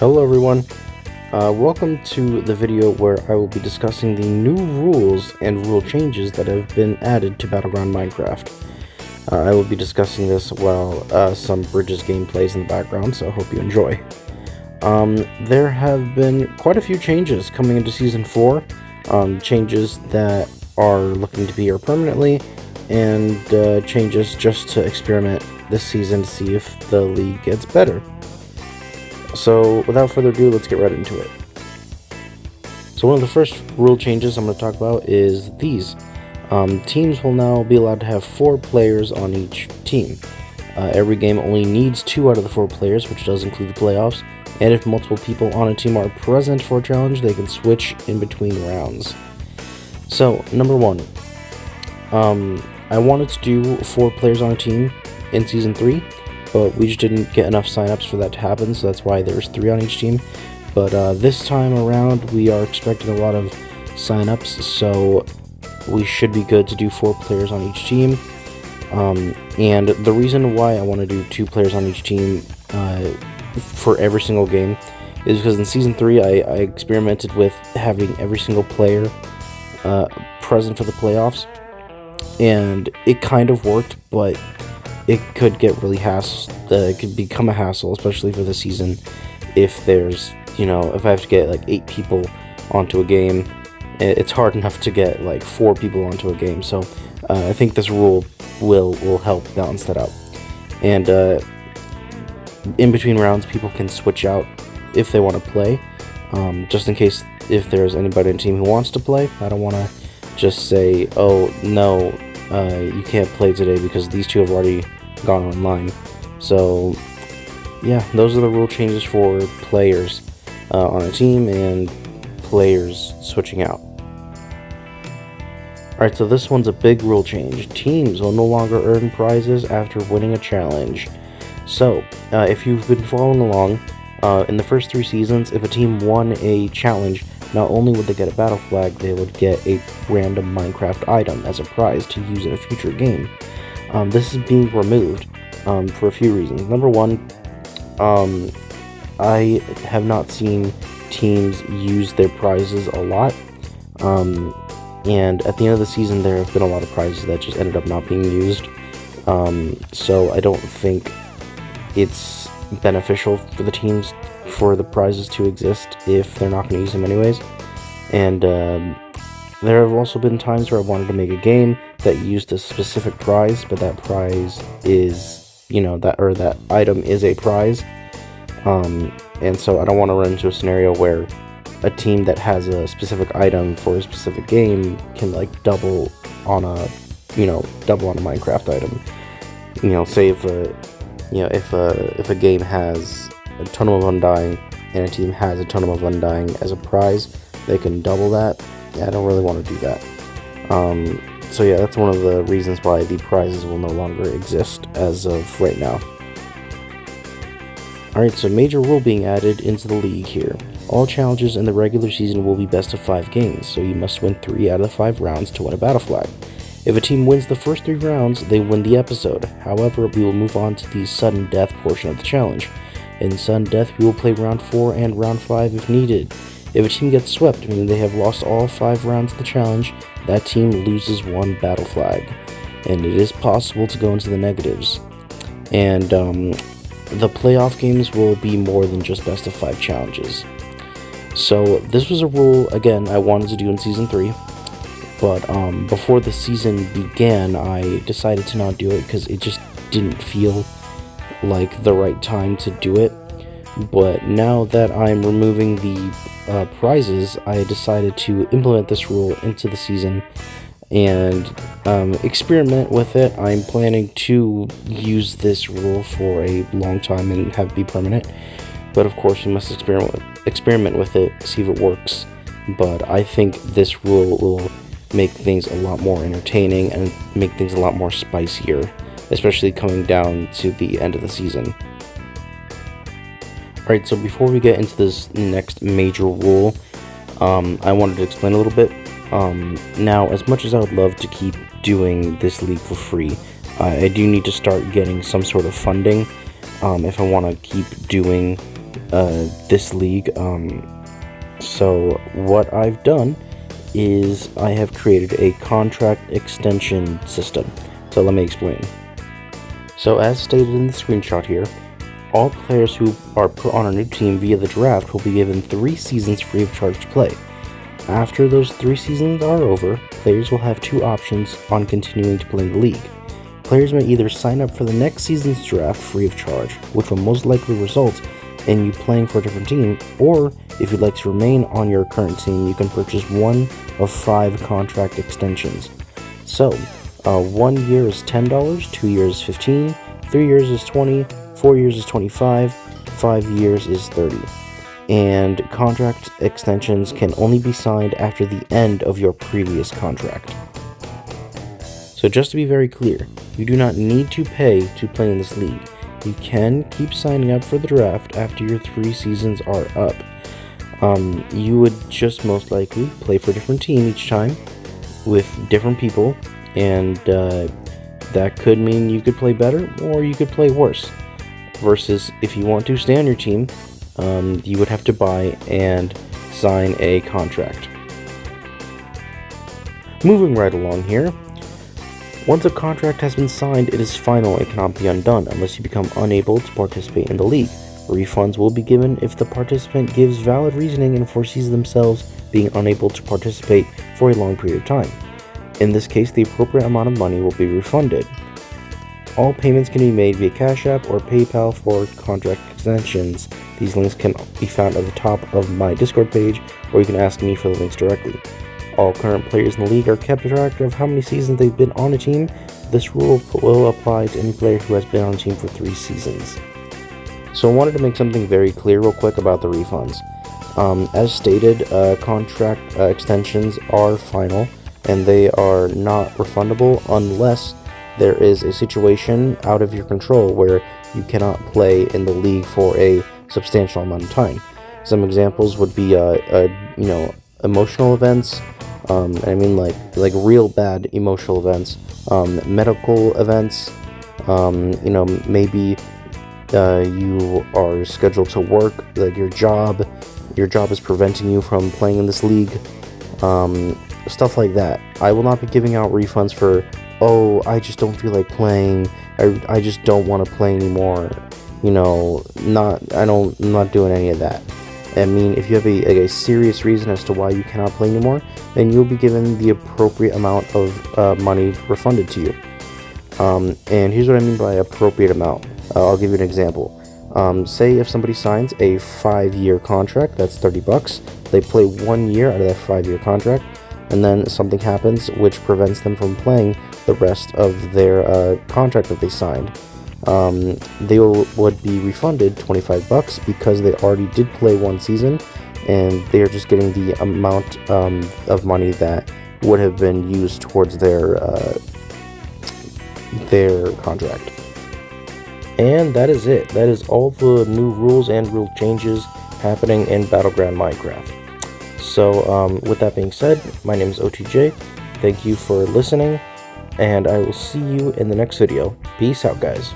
Hello everyone, welcome to the video where I will be discussing the new rules and rule changes that have been added to Battleground Minecraft. I will be discussing this while some Bridges gameplays in the background, so I hope you enjoy. There have been quite a few changes coming into Season 4, changes that are looking to be here permanently, and changes just to experiment this season to see if the league gets better. So, without further ado, let's get right into it. So one of the first rule changes I'm going to talk about is these. Teams will now be allowed to have 4 players on each team. Every game only needs 2 out of the 4 players, which does include the playoffs, and if multiple people on a team are present for a challenge, they can switch in between rounds. So, number 1. I wanted to do 4 players on a team in Season 3, but we just didn't get enough signups for that to happen, so that's why there's 3 on each team. But this time around, we are expecting a lot of signups, so we should be good to do 4 players on each team. And the reason why I want to do 2 players on each team for every single game is because in Season 3, I experimented with having every single player present for the playoffs, and it kind of worked, but it could get really it could become a hassle, especially for the season, if there's, if I have to get like 8 people onto a game. It's hard enough to get like 4 people onto a game, so I think this rule will help balance that out. And in between rounds, people can switch out if they want to play, just in case if there's anybody in the team who wants to play. I don't want to just say, oh no, you can't play today because these 2 have already gone online. So yeah, those are the rule changes for players on a team and players switching out. Alright, so this one's a big rule change. Teams will no longer earn prizes after winning a challenge. So, if you've been following along, in the first 3 seasons, if a team won a challenge, not only would they get a battle flag, they would get a random Minecraft item as a prize to use in a future game. This is being removed for a few reasons. Number 1, I have not seen teams use their prizes a lot, and at the end of the season there have been a lot of prizes that just ended up not being used, so I don't think it's beneficial for the teams for the prizes to exist if they're not going to use them anyways. And there have also been times where I wanted to make a game that used a specific prize, but that prize is, that item is a prize. And so I don't want to run into a scenario where a team that has a specific item for a specific game can like double on a Minecraft item. Say if a game has a Totem of Undying and a team has a Totem of Undying as a prize, they can double that. Yeah, I don't really want to do that. So yeah, that's one of the reasons why the prizes will no longer exist as of right now. Alright, so major rule being added into the league here. All challenges in the regular season will be best of 5 games, so you must win 3 out of the 5 rounds to win a battle flag. If a team wins the first 3 rounds, they win the episode. However, we will move on to the sudden death portion of the challenge. In sudden death, we will play round 4 and round 5 if needed. If a team gets swept, meaning they have lost all 5 rounds of the challenge, that team loses 1 battle flag, and it is possible to go into the negatives. And the playoff games will be more than just best of 5 challenges. So this was a rule, again, I wanted to do in Season 3, but before the season began, I decided to not do it because it just didn't feel like the right time to do it. But now that I'm removing the prizes, I decided to implement this rule into the season and experiment with it. I'm planning to use this rule for a long time and have it be permanent, but of course we must experiment with it, see if it works. But I think this rule will make things a lot more entertaining and make things a lot more spicier, especially coming down to the end of the season. Alright, so before we get into this next major rule, I wanted to explain a little bit. Now, as much as I would love to keep doing this league for free, I do need to start getting some sort of funding if I want to keep doing this league. So what I've done is I have created a contract extension system. So let me explain. So as stated in the screenshot here, all players who are put on a new team via the draft will be given 3 seasons free of charge to play. After those 3 seasons are over, players will have 2 options on continuing to play in the league. Players may either sign up for the next season's draft free of charge, which will most likely result in you playing for a different team, or if you'd like to remain on your current team, you can purchase one of 5 contract extensions. So, 1 year is $10, 2 years is $15, 3 years is $20, 4 years is $25, 5 years is $30. And contract extensions can only be signed after the end of your previous contract. So just to be very clear, you do not need to pay to play in this league. You can keep signing up for the draft after your 3 seasons are up. You would just most likely play for a different team each time with different people, and that could mean you could play better or you could play worse. Versus if you want to stay on your team, you would have to buy and sign a contract. Moving right along here, once a contract has been signed, it is final and cannot be undone unless you become unable to participate in the league. Refunds will be given if the participant gives valid reasoning and foresees themselves being unable to participate for a long period of time. In this case, the appropriate amount of money will be refunded. All payments can be made via Cash App or PayPal for contract extensions. These links can be found at the top of my Discord page, or you can ask me for the links directly. All current players in the league are kept track of how many seasons they've been on a team. This rule will apply to any player who has been on a team for 3 seasons. So I wanted to make something very clear real quick about the refunds. As stated, contract extensions are final, and they are not refundable unless there is a situation out of your control where you cannot play in the league for a substantial amount of time. Some examples would be, emotional events. I mean like real bad emotional events, medical events. Maybe you are scheduled to work, like your job is preventing you from playing in this league. Stuff like that. I will not be giving out refunds for, I just don't feel like playing, I just don't want to play anymore. I'm not doing any of that. I mean, if you have a serious reason as to why you cannot play anymore, then you'll be given the appropriate amount of money refunded to you. And here's what I mean by appropriate amount. I'll give you an example. Say if somebody signs a 5-year contract, that's $30. They play 1 year out of that 5-year contract, and then something happens which prevents them from playing the rest of their contract that they signed. They would be refunded $25 because they already did play 1 season, and they are just getting the amount of money that would have been used towards their contract. And that is it. That is all the new rules and rule changes happening in Battleground Minecraft. So with that being said, my name is OTJ. Thank you for listening, and I will see you in the next video. Peace out, guys.